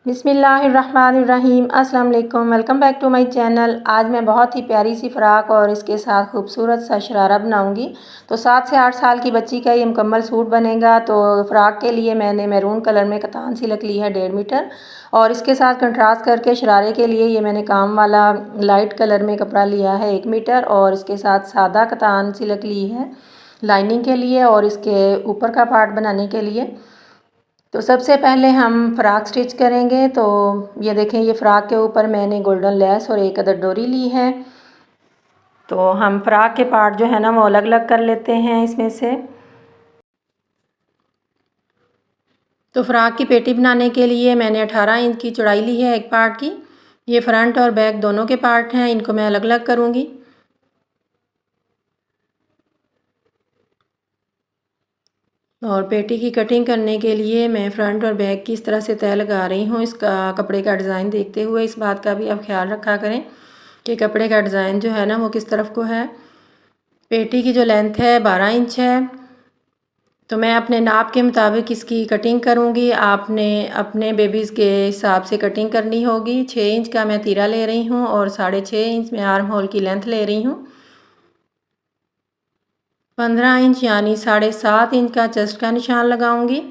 बिस्मिल्लाहिर्रहमानिर्रहीम। अस्सलाम वालेकुम। Welcome back to my channel. आज मैं बहुत ही प्यारी सी फ़्राक और इसके साथ खूबसूरत सा शरारा बनाऊंगी। तो 7 से 8 साल की बच्ची का ये मुकम्मल सूट बनेगा। तो फ़्राक के लिए मैंने मैरून कलर में कतान सिल्क ली है 1.5 मीटर, और इसके साथ कंट्रास्ट करके शरारे के लिए ये मैंने काम वाला लाइट कलर में कपड़ा लिया है 1 मीटर, और इसके साथ सादा कतान सिल्क ली है लाइनिंग के लिए और इसके ऊपर का पार्ट बनाने के लिए। तो सबसे पहले हम फ़्राक स्टिच करेंगे। तो ये देखें, ये फ़्राक के ऊपर मैंने गोल्डन लेस और एक अदर डोरी ली है। तो हम फ़्राक के पार्ट जो है ना वो अलग अलग कर लेते हैं इसमें से। तो फ़्राक की पेटी बनाने के लिए मैंने 18 इंच की चौड़ाई ली है एक पार्ट की। ये फ्रंट और बैक दोनों के पार्ट हैं, इनको मैं अलग अलग करूँगी। और पेटी की कटिंग करने के लिए मैं फ्रंट और बैक की इस तरह से तय लगा रही हूँ। इसका कपड़े का डिज़ाइन देखते हुए इस बात का भी आप ख्याल रखा करें कि कपड़े का डिज़ाइन जो है ना वो किस तरफ को है। पेटी की जो लेंथ है 12 इंच है। तो मैं अपने नाप के मुताबिक इसकी कटिंग करूँगी। आपने अपने बेबीज़ के हिसाब से कटिंग करनी होगी। 6 इंच का मैं तीरा ले रही हूँ और 6.5 इंच में आर्म होल की लेंथ ले रही हूँ। 15 इंच यानी 7.5 इंच का चेस्ट का निशान लगाऊंगी।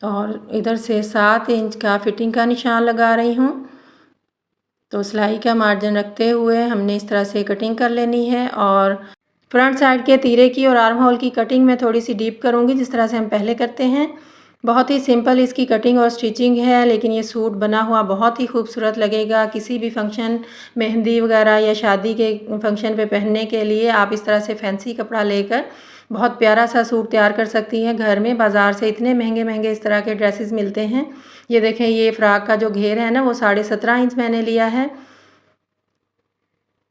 और इधर से 7 इंच का फिटिंग का निशान लगा रही हूँ। तो सिलाई का मार्जिन रखते हुए हमने इस तरह से कटिंग कर लेनी है। और फ्रंट साइड के तीरे की और आर्म होल की कटिंग में थोड़ी सी डीप करूँगी, जिस तरह से हम पहले करते हैं। बहुत ही सिंपल इसकी कटिंग और स्टिचिंग है, लेकिन ये सूट बना हुआ बहुत ही खूबसूरत लगेगा। किसी भी फंक्शन, मेहंदी वगैरह या शादी के फंक्शन पे पहनने के लिए आप इस तरह से फैंसी कपड़ा लेकर बहुत प्यारा सा सूट तैयार कर सकती हैं घर में। बाज़ार से इतने महंगे महंगे इस तरह के ड्रेसेस मिलते हैं। ये देखें, ये फ़्राक का जो घेर है ना वो 17.5 इंच मैंने लिया है।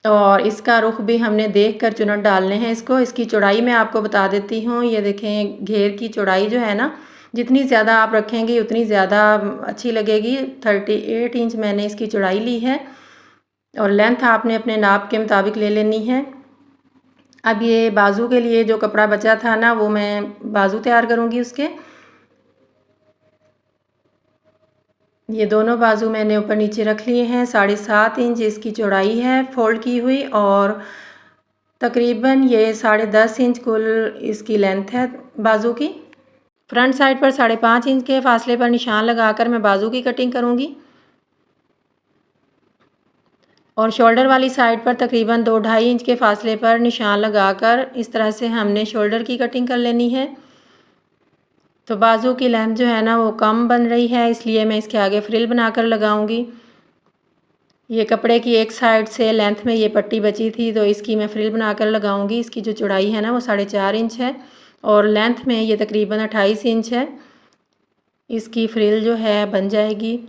और इसका रुख भी हमने देख कर चुनट डालने हैं इसको। इसकी चौड़ाई मैं आपको बता देती हूँ। ये देखें, घेर की चौड़ाई जो है ना, जितनी ज़्यादा आप रखेंगे उतनी ज़्यादा अच्छी लगेगी। 38 इंच मैंने इसकी चौड़ाई ली है और लेंथ आपने अपने नाप के मुताबिक ले लेनी है। अब ये बाजू के लिए जो कपड़ा बचा था ना वो मैं बाजू तैयार करूँगी उसके। ये दोनों बाजू मैंने ऊपर नीचे रख लिए हैं। 7.5 इंच इसकी चौड़ाई है फोल्ड की हुई, और तकरीबन ये 10.5 इंच कुल इसकी लेंथ है बाजू की। फ्रंट साइड पर 5.5 इंच के फासले पर निशान लगाकर मैं बाजू की कटिंग करूँगी। और शोल्डर वाली साइड पर तकरीबन 2-2.5 इंच के फासले पर निशान लगाकर इस तरह से हमने शोल्डर की कटिंग कर लेनी है। तो बाजू की लेंथ जो है ना वो कम बन रही है, इसलिए मैं इसके आगे फ्रिल बनाकर लगाऊंगी। ये कपड़े की एक साइड से लेंथ में ये पट्टी बची थी, तो इसकी मैं फ्रिल बनाकर लगाऊंगी। इसकी जो चौड़ाई है ना वो 4.5 इंच है और लेंथ में ये तकरीबन 28 इंच है। इसकी फ्रिल जो है बन जाएगी।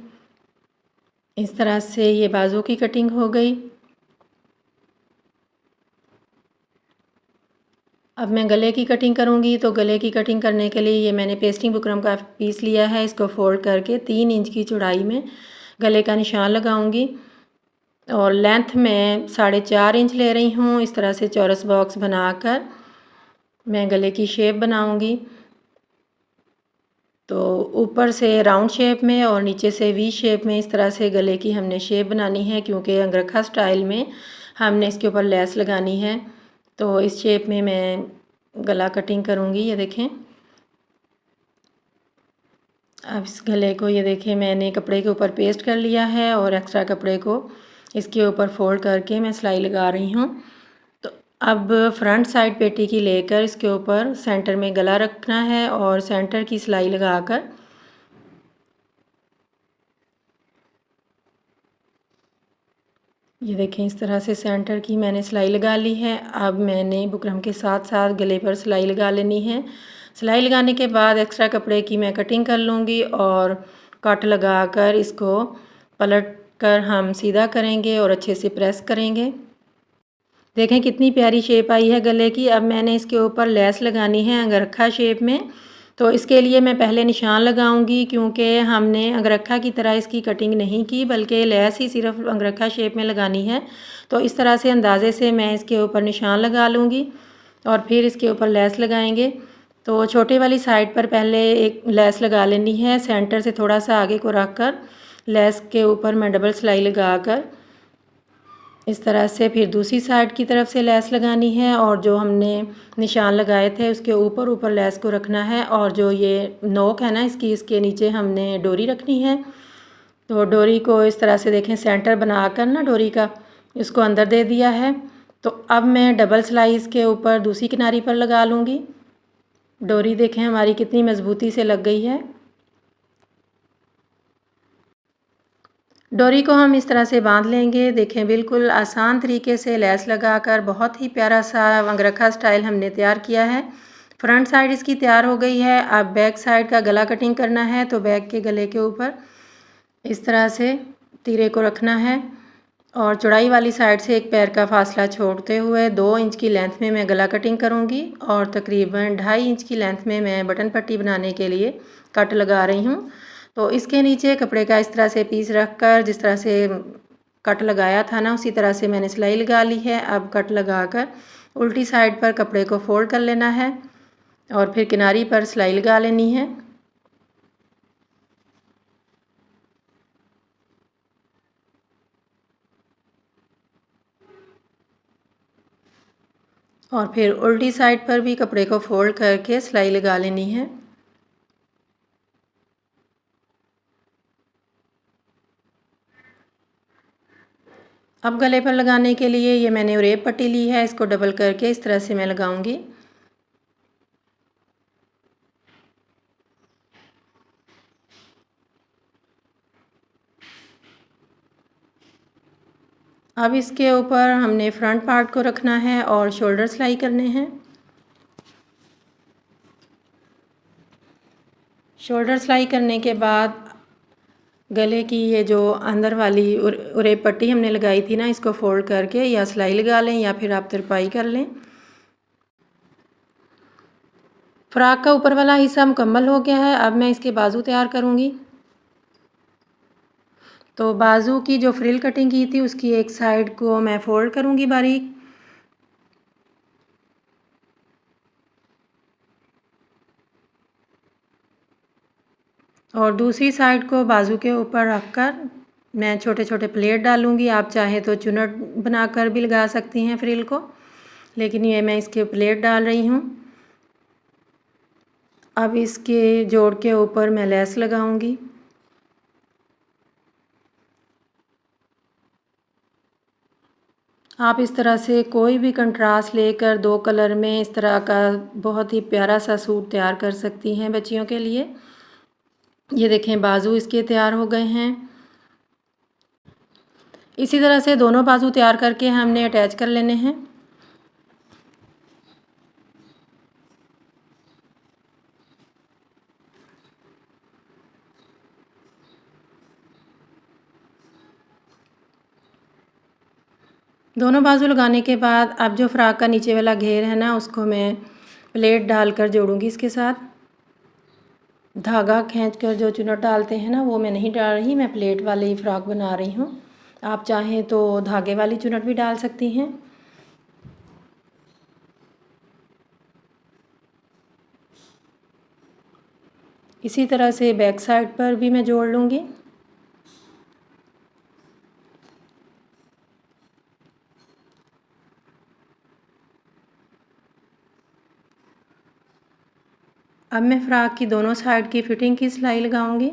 इस तरह से ये बाजू की कटिंग हो गई। अब मैं गले की कटिंग करूंगी। तो गले की कटिंग करने के लिए ये मैंने पेस्टिंग बुकरम का पीस लिया है। इसको फोल्ड करके 3 इंच की चौड़ाई में गले का निशान लगाऊंगी। और लेंथ में 4.5 इंच ले रही हूँ। इस तरह से चौरस बॉक्स बनाकर मैं गले की शेप बनाऊंगी। तो ऊपर से राउंड शेप में और नीचे से वी शेप में इस तरह से गले की हमने शेप बनानी है, क्योंकि अंगरखा स्टाइल में हमने इसके ऊपर लेस लगानी है। तो इस शेप में मैं गला कटिंग करूँगी। ये देखें, अब इस गले को ये देखें मैंने कपड़े के ऊपर पेस्ट कर लिया है और एक्स्ट्रा कपड़े को इसके ऊपर फोल्ड करके मैं सिलाई लगा रही हूँ। तो अब फ्रंट साइड पेटी की लेकर इसके ऊपर सेंटर में गला रखना है और सेंटर की सिलाई लगाकर ये देखें इस तरह से सेंटर की मैंने सिलाई लगा ली है। अब मैंने बुकरम के साथ साथ गले पर सिलाई लगा लेनी है। सिलाई लगाने के बाद एक्स्ट्रा कपड़े की मैं कटिंग कर लूँगी और कट लगाकर इसको पलट कर हम सीधा करेंगे और अच्छे से प्रेस करेंगे। देखें कितनी प्यारी शेप आई है गले की। अब मैंने इसके ऊपर लेस लगानी है अंगरखा शेप में। तो इसके लिए मैं पहले निशान लगाऊंगी, क्योंकि हमने अंगरखा की तरह इसकी कटिंग नहीं की, बल्कि लेस ही सिर्फ अंगरखा शेप में लगानी है। तो इस तरह से अंदाजे से मैं इसके ऊपर निशान लगा लूँगी और फिर इसके ऊपर लेस लगाएंगे। तो छोटे वाली साइड पर पहले एक लेस लगा लेनी है। सेंटर से थोड़ा सा आगे को रख कर लेस के ऊपर मैं डबल सिलाई लगा कर इस तरह से फिर दूसरी साइड की तरफ से लेस लगानी है और जो हमने निशान लगाए थे उसके ऊपर ऊपर लेस को रखना है। और जो ये नोक है ना इसकी, इसके नीचे हमने डोरी रखनी है। तो डोरी को इस तरह से देखें सेंटर बनाकर ना डोरी का इसको अंदर दे दिया है। तो अब मैं डबल सिलाई इसके ऊपर दूसरी किनारी पर लगा लूँगी। डोरी देखें हमारी कितनी मज़बूती से लग गई है। डोरी को हम इस तरह से बांध लेंगे। देखें बिल्कुल आसान तरीके से लेस लगाकर बहुत ही प्यारा सा अंगरखा स्टाइल हमने तैयार किया है। फ्रंट साइड इसकी तैयार हो गई है। अब बैक साइड का गला कटिंग करना है। तो बैक के गले के ऊपर इस तरह से तीरे को रखना है और चौड़ाई वाली साइड से एक पैर का फासला छोड़ते हुए 2 इंच की लेंथ में मैं गला कटिंग करूँगी और तकरीबन 2.5 इंच की लेंथ में मैं बटन पट्टी बनाने के लिए कट लगा रही हूँ। तो इसके नीचे कपड़े का इस तरह से पीस रख कर जिस तरह से कट लगाया था ना उसी तरह से मैंने सिलाई लगा ली है। अब कट लगा कर उल्टी साइड पर कपड़े को फोल्ड कर लेना है और फिर किनारी पर सिलाई लगा लेनी है। और फिर उल्टी साइड पर भी कपड़े को फोल्ड करके सिलाई लगा लेनी है। अब गले पर लगाने के लिए ये मैंने उरेब पट्टी ली है, इसको डबल करके इस तरह से मैं लगाऊंगी। अब इसके ऊपर हमने फ्रंट पार्ट को रखना है और शोल्डर सिलाई करने हैं। शोल्डर सिलाई करने के बाद गले की ये जो अंदर वाली उरेब पट्टी हमने लगाई थी ना इसको फोल्ड करके या सिलाई लगा लें या फिर आप तुरपाई कर लें। फ्रॉक का ऊपर वाला हिस्सा मुकम्मल हो गया है। अब मैं इसके बाजू तैयार करूँगी। तो बाजू की जो फ्रिल कटिंग की थी उसकी एक साइड को मैं फोल्ड करूँगी बारीक और दूसरी साइड को बाजू के ऊपर रखकर मैं छोटे छोटे प्लेट डालूँगी। आप चाहे तो चुनट बनाकर भी लगा सकती हैं फ्रिल को, लेकिन ये मैं इसके प्लेट डाल रही हूँ। अब इसके जोड़ के ऊपर मैं लेस लगाऊंगी। आप इस तरह से कोई भी कंट्रास्ट लेकर 2 कलर में इस तरह का बहुत ही प्यारा सा सूट तैयार कर सकती हैं बच्चियों के लिए। ये देखें बाजू इसके तैयार हो गए हैं। इसी तरह से दोनों बाजू तैयार करके हमने अटैच कर लेने हैं। दोनों बाजू लगाने के बाद अब जो फ्रॉक का नीचे वाला घेर है ना उसको मैं प्लेट डालकर जोड़ूंगी इसके साथ। धागा खींचकर जो चुनट डालते हैं ना वो मैं नहीं डाल रही, मैं प्लेट वाली फ्रॉक बना रही हूँ। आप चाहें तो धागे वाली चुनट भी डाल सकती हैं। इसी तरह से बैक साइड पर भी मैं जोड़ लूँगी। अब मैं फ्रॉक की दोनों साइड की फिटिंग की सिलाई लगाऊंगी।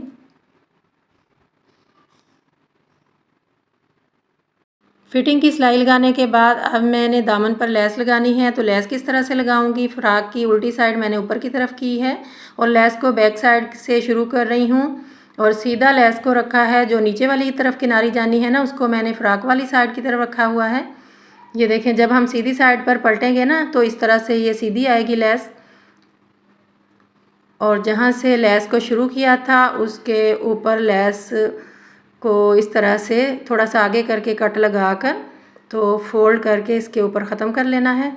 फिटिंग की सिलाई लगाने के बाद अब मैंने दामन पर लेस लगानी है। तो लेस किस तरह से लगाऊंगी, फ्रॉक की उल्टी साइड मैंने ऊपर की तरफ की है और लेस को बैक साइड से शुरू कर रही हूँ और सीधा लेस को रखा है। जो नीचे वाली तरफ किनारी जानी है ना उसको मैंने फ्रॉक वाली साइड की तरफ रखा हुआ है। ये देखें जब हम सीधी साइड पर पलटेंगे ना तो इस तरह से ये सीधी आएगी लेस और जहाँ से लेस को शुरू किया था उसके ऊपर लेस को इस तरह से थोड़ा सा आगे करके कट लगाकर तो फोल्ड करके इसके ऊपर ख़त्म कर लेना है।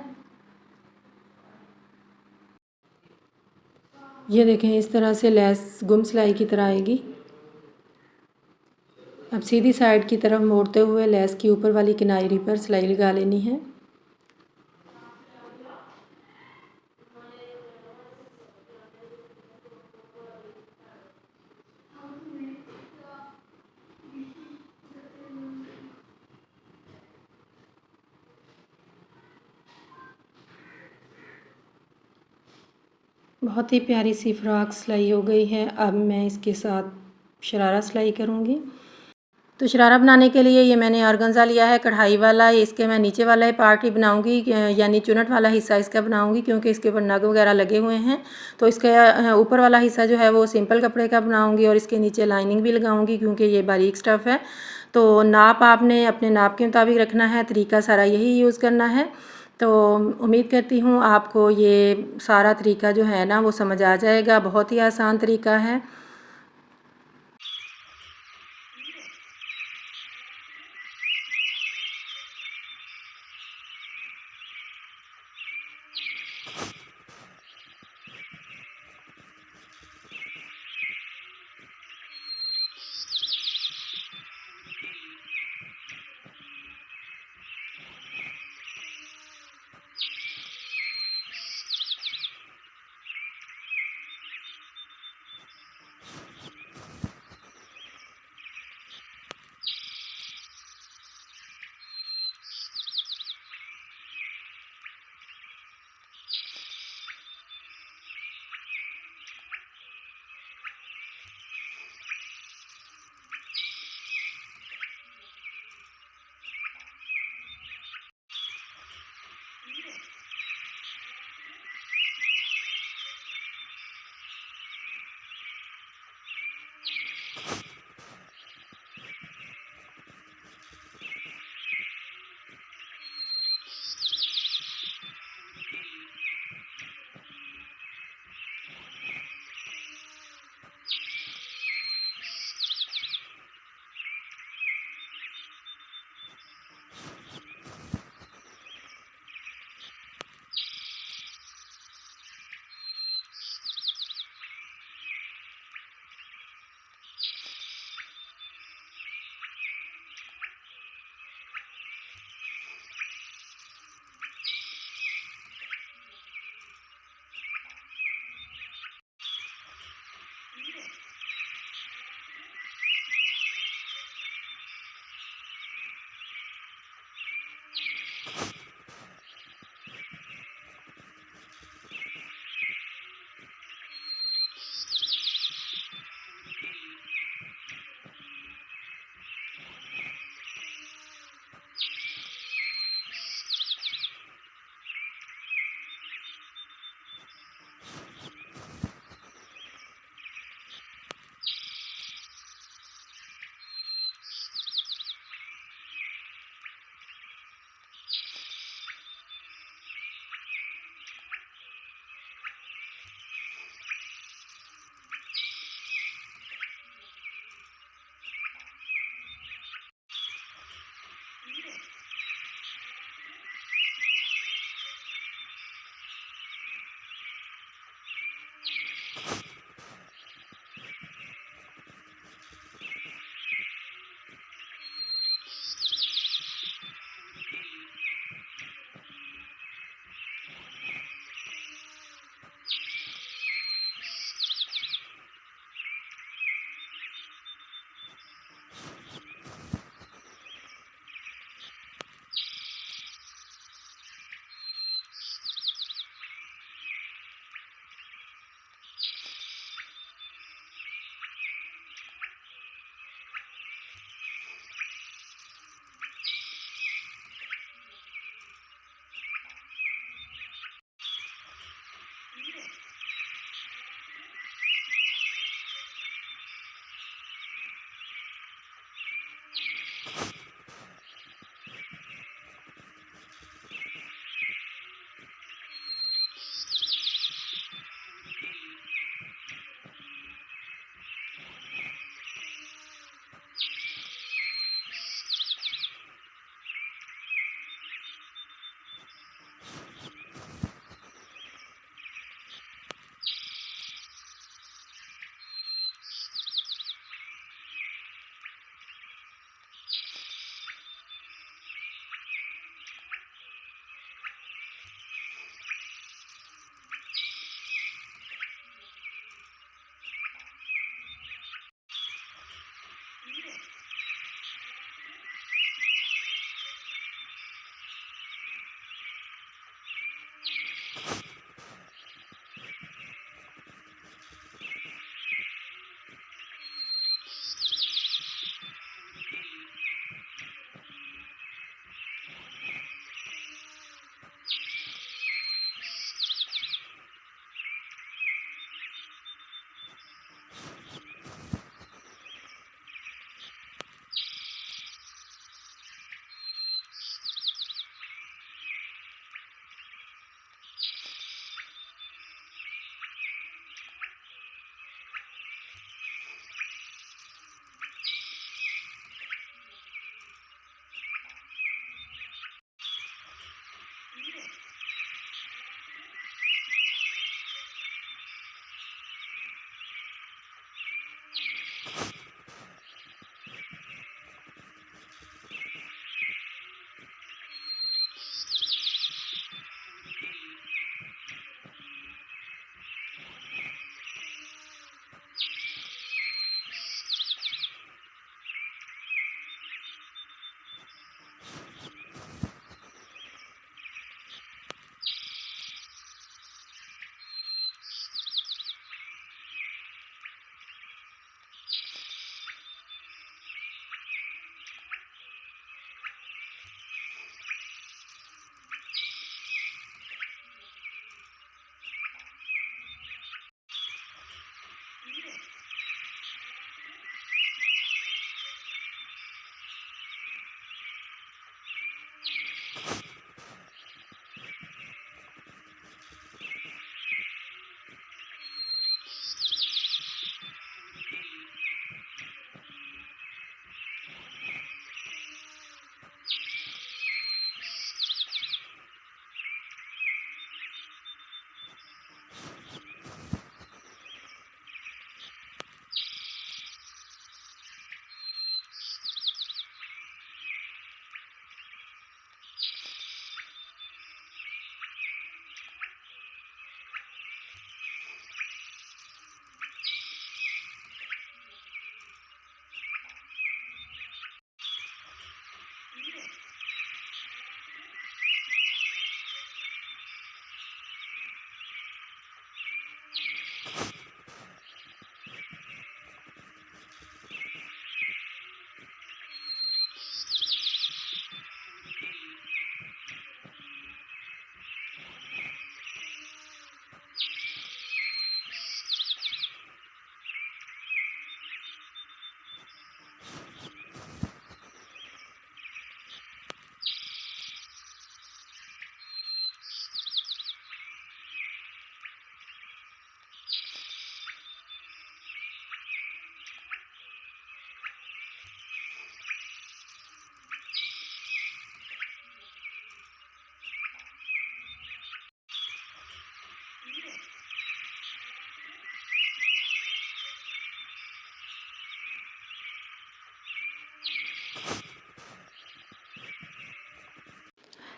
ये देखें इस तरह से लेस गुम सिलाई की तरह आएगी। अब सीधी साइड की तरफ मोड़ते हुए लेस की ऊपर वाली किनारी पर सिलाई लगा लेनी है। बहुत ही प्यारी सी फ्रॉक सिलाई हो गई है। अब मैं इसके साथ शरारा सिलाई करूँगी। तो शरारा बनाने के लिए ये मैंने ऑर्गेन्जा लिया है कढ़ाई वाला। इसके मैं नीचे वाला ही पार्ट ही बनाऊँगी, यानी चुनट वाला हिस्सा इसका बनाऊँगी, क्योंकि इसके ऊपर नग वगैरह लगे हुए हैं। तो इसका ऊपर वाला हिस्सा जो है वो सिंपल कपड़े का बनाऊँगी और इसके नीचे लाइनिंग भी लगाऊँगी, क्योंकि ये बारीक स्टफ़ है। तो नाप आपने अपने नाप के मुताबिक रखना है, तरीका सारा यही यूज़ करना है। तो उम्मीद करती हूँ आपको ये सारा तरीका जो है ना वो समझ आ जाएगा। बहुत ही आसान तरीका है।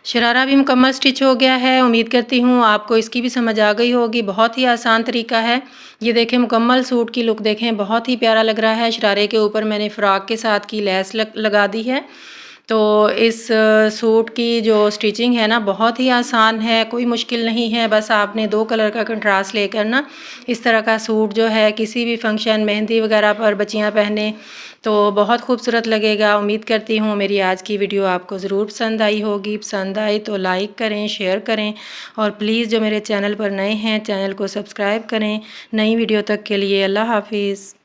शरारा भी मुकम्मल स्टिच हो गया है। उम्मीद करती हूँ आपको इसकी भी समझ आ गई होगी। बहुत ही आसान तरीका है। ये देखें मुकम्मल सूट की लुक देखें, बहुत ही प्यारा लग रहा है। शरारे के ऊपर मैंने फ़्रॉक के साथ की लेस लगा दी है। तो इस सूट की जो स्टिचिंग है ना बहुत ही आसान है, कोई मुश्किल नहीं है। बस आपने 2 कलर का कंट्रास्ट लेकर ना इस तरह का सूट जो है किसी भी फंक्शन, मेहंदी वगैरह पर बच्चियां पहने तो बहुत खूबसूरत लगेगा। उम्मीद करती हूँ मेरी आज की वीडियो आपको ज़रूर पसंद आई होगी। पसंद आई तो लाइक करें, शेयर करें और प्लीज़ जो मेरे चैनल पर नए हैं चैनल को सब्सक्राइब करें। नई वीडियो तक के लिए अल्लाह हाफिज़।